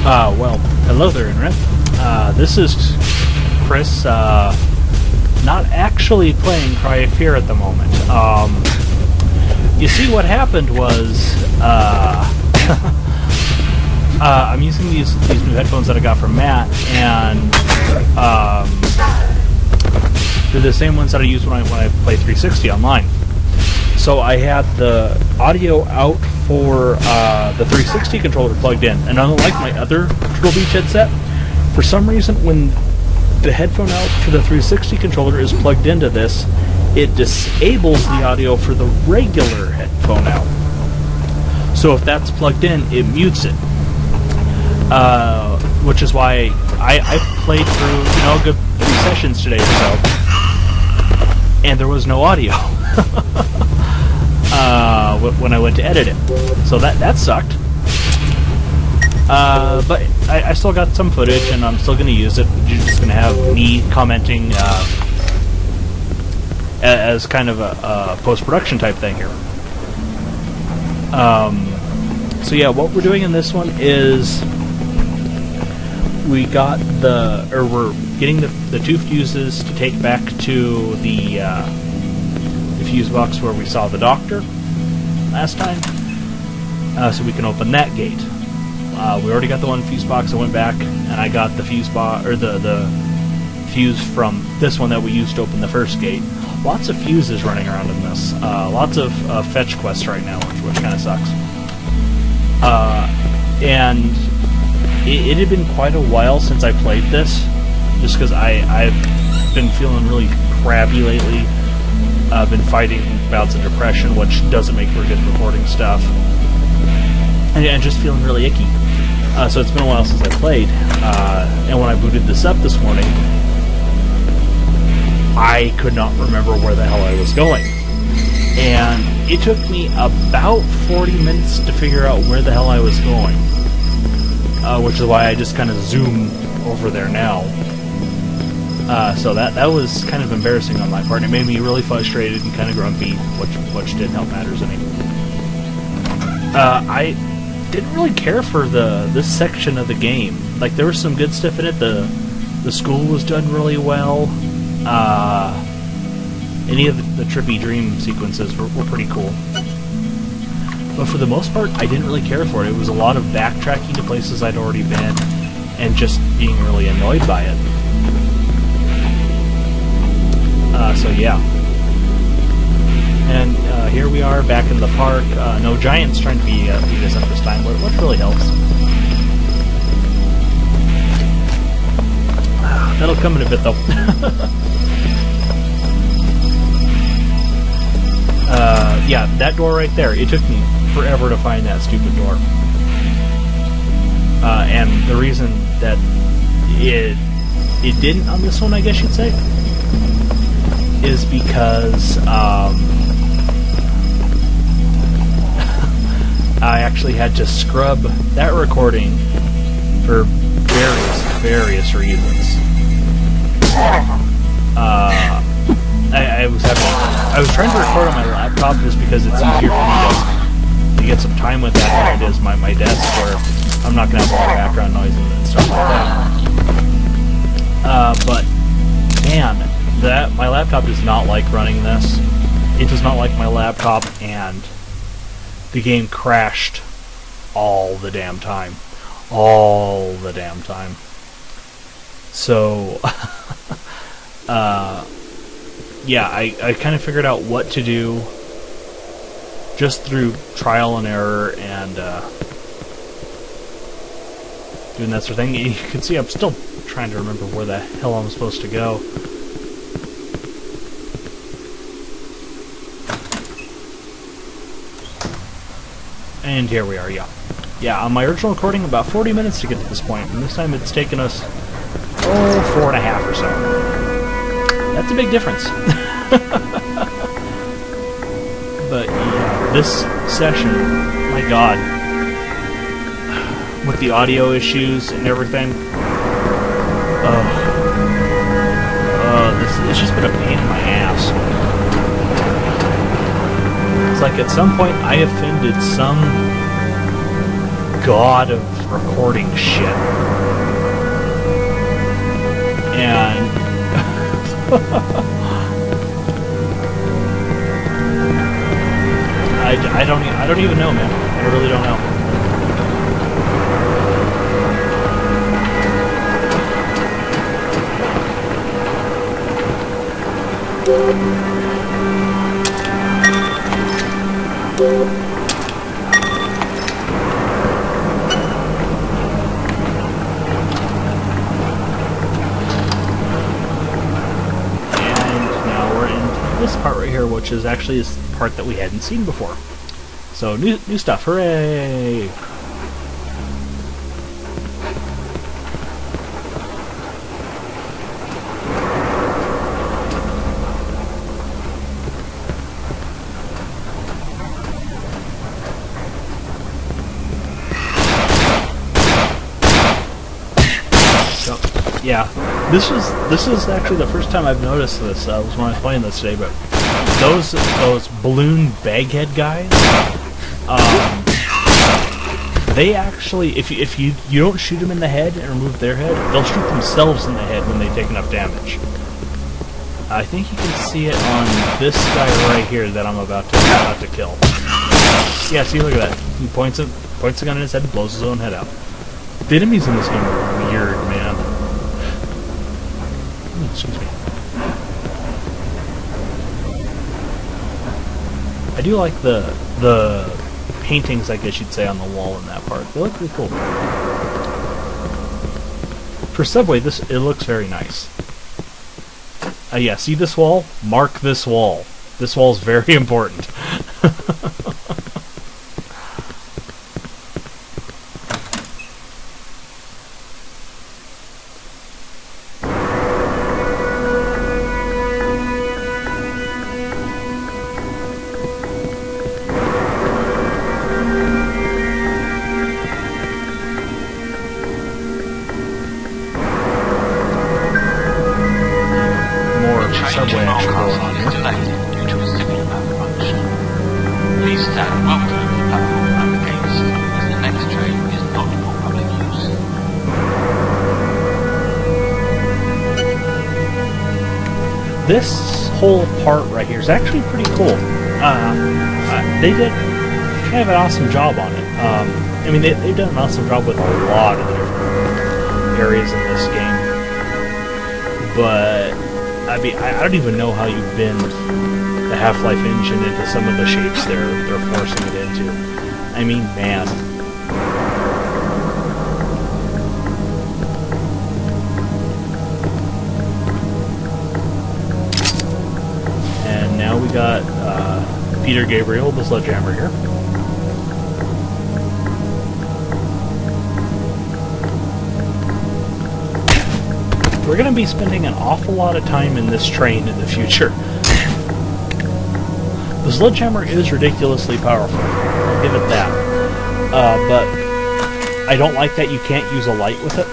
Well, hello there, Internet. This is Chris, not actually playing Cry of Fear at the moment. You see, what happened was, I'm using these new headphones that I got from Matt, and, they're the same ones that I use when I play 360 online. So I had the audio out for the 360 controller plugged in, and unlike my other Turtle Beach headset, for some reason when the headphone out for the 360 controller is plugged into this, it disables the audio for the regular headphone out. So if that's plugged in, it mutes it. Which is why I played through, a good 3 sessions today or so, and there was no audio. When I went to edit it, so that sucked. But I still got some footage, and I'm still going to use it. You're just going to have me commenting as kind of a post-production type thing here. So yeah, what we're doing in this one is we're getting the 2 fuses to take back to the fuse box where we saw the doctor last time, so we can open that gate. We already got the 1 fuse box. I went back and I got the fuse box, or the fuse from this one that we used to open the first gate. Lots of fuses running around in this. Lots of fetch quests right now, which kind of sucks. And it had been quite a while since I played this, just because I've been feeling really crabby lately. I've been fighting bouts of depression, which doesn't make for good recording stuff, and just feeling really icky. So it's been a while since I played, and when I booted this up this morning, I could not remember where the hell I was going. And it took me about 40 minutes to figure out where the hell I was going, which is why I just kind of zoom over there now. So that was kind of embarrassing on my part, and it made me really frustrated and kind of grumpy, which didn't help matters any. I didn't really care for this section of the game. Like, there was some good stuff in it. The school was done really well. Any of the trippy dream sequences were pretty cool. But for the most part, I didn't really care for it. It was a lot of backtracking to places I'd already been, and just being really annoyed by it. So yeah. And here we are back in the park. No giants trying to beat us up this time, which really helps. That'll come in a bit, though. Yeah, that door right there. It took me forever to find that stupid door. And the reason that it didn't on this one, I guess you'd say, is because I actually had to scrub that recording for various reasons. I was trying to record on my laptop just because it's easier for me to get some time with that than it is my desk, where I'm not going to have a lot of background noise and stuff like that. But man, my laptop does not like running this. It does not like my laptop, and the game crashed all the damn time. All the damn time. So, yeah, I kind of figured out what to do just through trial and error and doing that sort of thing. You can see I'm still trying to remember where the hell I'm supposed to go. And here we are, yeah. Yeah, on my original recording, about 40 minutes to get to this point, and this time it's taken us, 4.5 or so. That's a big difference. But yeah, this session, my god, with the audio issues and everything, it's just been a pain in my ass. It's like at some point I offended some god of recording shit. And I don't even know, man. I really don't know. This part right here, which is actually this part that we hadn't seen before. So new stuff, hooray! So, yeah. This is actually the first time I've noticed this. Was when I was playing this today, but those balloon baghead guys, they actually, if you don't shoot them in the head and remove their head, they'll shoot themselves in the head when they take enough damage. I think you can see it on this guy right here that I'm about to kill. Yeah, see, look at that. He points the gun in his head and blows his own head out. The enemies in this game are weird, man. Excuse me. I do like the paintings, I guess you'd say, on the wall in that part. They look pretty cool. For Subway, it looks very nice. Yeah, see this wall? Mark this wall. This wall's very important. Subway action going on here. Due to a signal malfunction. Please stand well clear of the platform and the gates, as the next train is not for public use. This whole part right here is actually pretty cool. They did kind of an awesome job on it. I mean, they've done an awesome job with a lot of the different areas in this game. But I mean, I don't even know how you bend the Half-Life engine into some of the shapes they're forcing it into. I mean, man. And now we got Peter Gabriel, the Sledgehammer here. We're going to be spending an awful lot of time in this train in the future. The Sledgehammer is ridiculously powerful. I'll give it that. But I don't like that you can't use a light with it.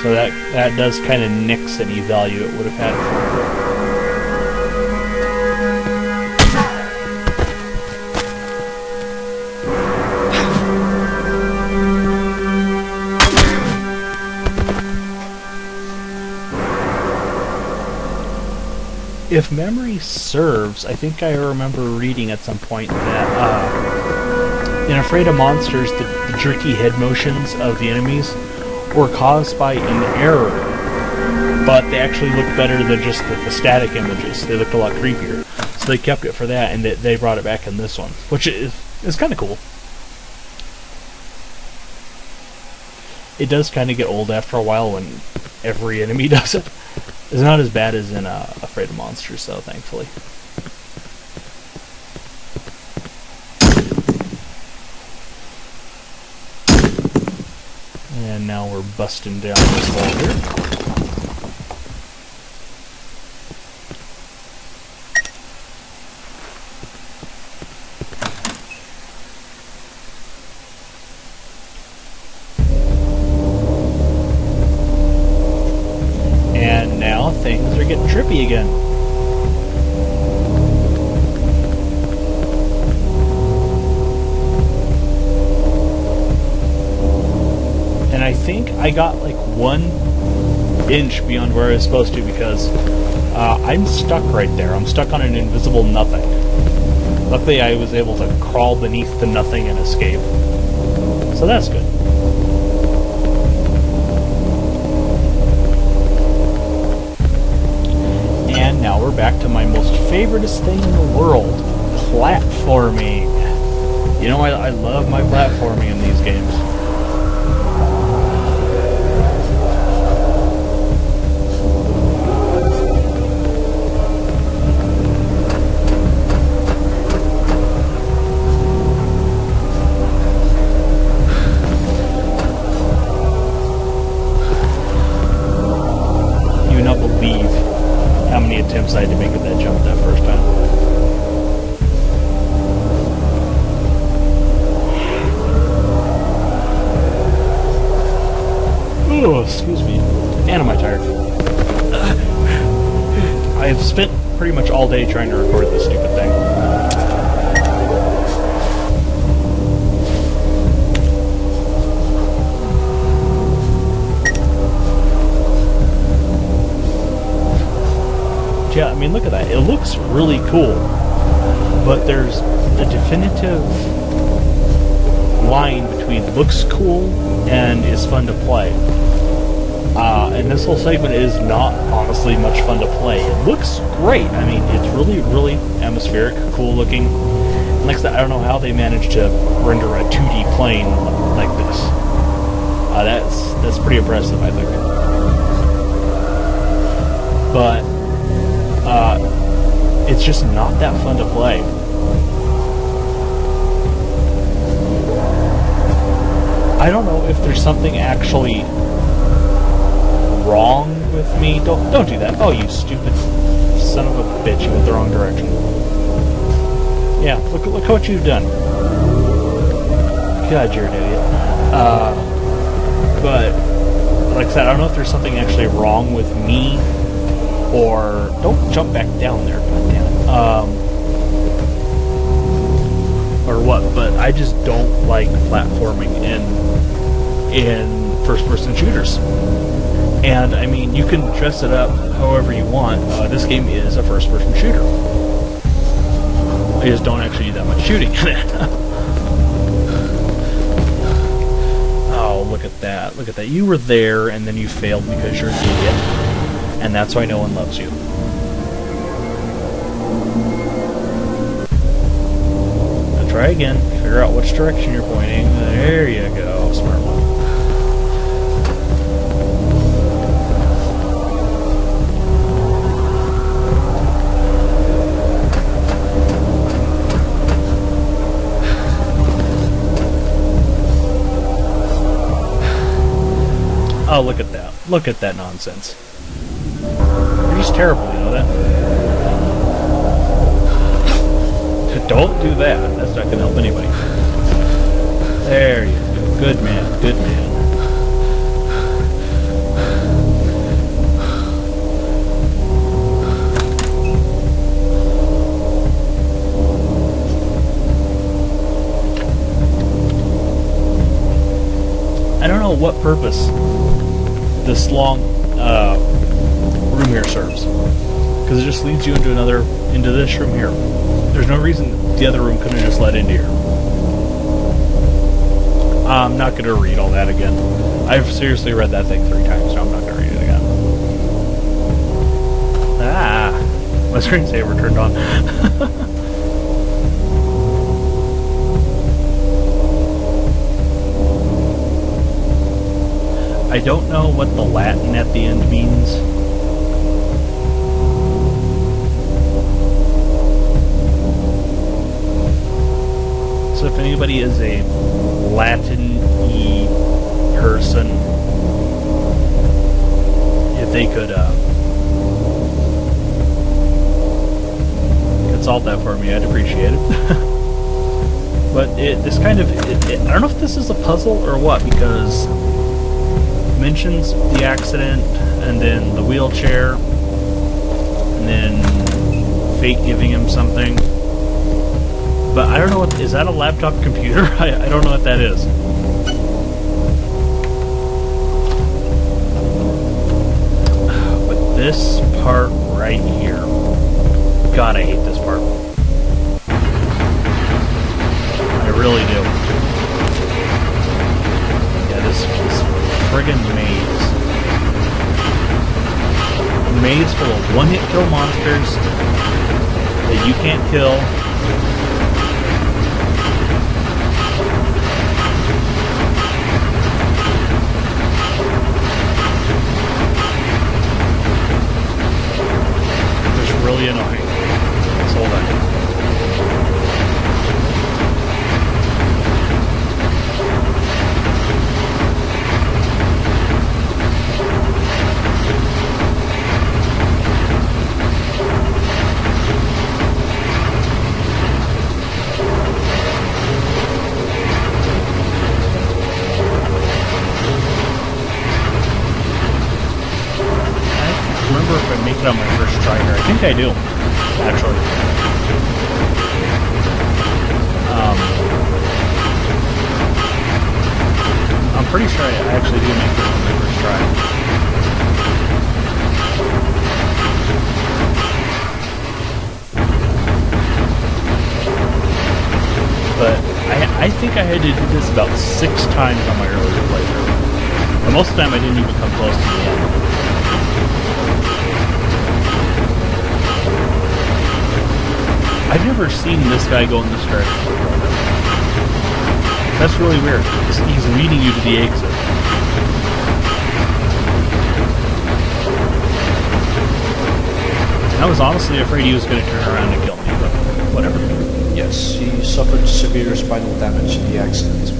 So that does kind of nix any value it would have had for it. If memory serves, I think I remember reading at some point that in Afraid of Monsters, the jerky head motions of the enemies were caused by an error, but they actually looked better than just the static images. They looked a lot creepier. So they kept it for that, and they brought it back in this one, which is kind of cool. It does kind of get old after a while when every enemy does it. It's not as bad as in Afraid of Monsters, though, thankfully. And now we're busting down this wall here. Things are getting trippy again. I got like 1 inch beyond where I was supposed to because I'm stuck right there. I'm stuck on an invisible nothing. Luckily, I was able to crawl beneath the nothing and escape. So that's good. And now we're back to my most favoriteest thing in the world, platforming. You know, I love my platforming in these games. You not believe how many attempts I had to make at that jump that first time. Oh, excuse me. Man, am I tired. I've spent pretty much all day trying to record this stupid thing. Yeah, I mean, look at that. It looks really cool. But there's a definitive line between looks cool and is fun to play. And this whole segment is not honestly much fun to play. It looks great. I mean, it's really, really atmospheric, cool looking. And like I said, I don't know how they managed to render a 2D plane like this. That's pretty impressive, I think. But it's just not that fun to play. I don't know if there's something actually wrong with me. Don't do that. Oh, you stupid son of a bitch! You went the wrong direction. Yeah, look what you've done. God, you're an idiot. But like I said, I don't know if there's something actually wrong with me, or don't jump back down there. God damn it. Or what? But I just don't like platforming in first-person shooters. And, I mean, you can dress it up however you want. This game is a first-person shooter. I just don't actually do that much shooting in it. Oh, look at that. Look at that. You were there, and then you failed because you're an idiot. And that's why no one loves you. Now try again. Figure out which direction you're pointing. There you go. Smart one. Oh, look at that. Look at that nonsense. You're just terrible, you know that? Don't do that. That's not going to help anybody. There you go. Good man. Good man. I don't know what purpose this long room here serves, because it just leads you into this room here. There's no reason the other room couldn't have just led into here. I'm not going to read all that again. I've seriously read that thing 3 times, so I'm not going to read it again. Ah, my screensaver turned on. I don't know what the Latin at the end means. So if anybody is a Latin-y person, if they could consult that for me, I'd appreciate it. But this kind of, I don't know if this is a puzzle or what, because mentions the accident, and then the wheelchair, and then fate giving him something. But I don't know what, is that a laptop computer? I don't know what that is. This part right here. God, I hate this part. I really do. Yeah, this friggin' maze. A maze full of one-hit kill monsters that you can't kill. Just really annoying. So hold on. If I make it on my first try here. I think I do, actually. I'm pretty sure I actually do make this on my first try. But I think I had to do this about 6 times on my earlier playthrough. And most of the time I didn't even come close to the end. I've never seen this guy go in this direction before. That's really weird. He's leading you to the exit. And I was honestly afraid he was going to turn around and kill me, but whatever. Yes, he suffered severe spinal damage in the accident.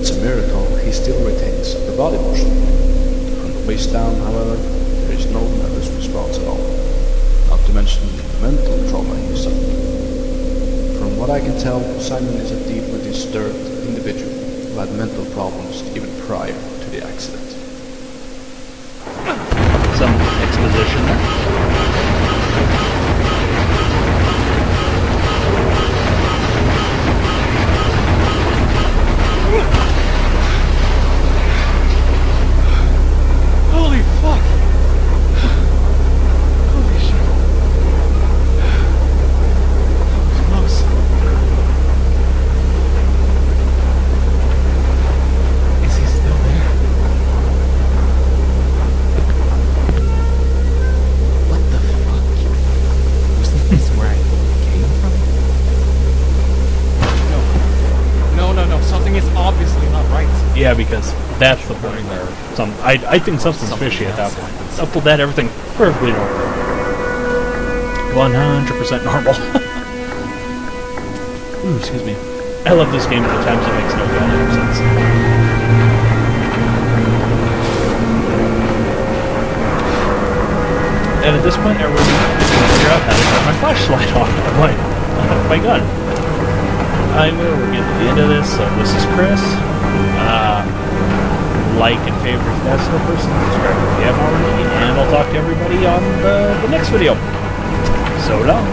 It's a miracle he still retains the body motion. From the waist down, however, there is no nervous response at all. Not to mention the mental trauma he suffered. From what I can tell, Simon is a deeply disturbed individual who had mental problems even prior to the accident. Some exposition there. Holy fuck! Holy shit. That was close. Is he still there? What the fuck? Wasn't this where I came from? No, something is obviously not right. Yeah, because that's the point there. I think something's fishy at that point. Up with that, everything perfectly normal. 100% normal. Ooh, excuse me. I love this game at times it makes no goddamn sense. And at this point, I really need to figure out how to turn my flashlight off. My gun. Anyway, we're getting to the end of this, so this is Chris. Like and favorite if that's the person, subscribe if you haven't already, and I'll talk to everybody on the next video. So long.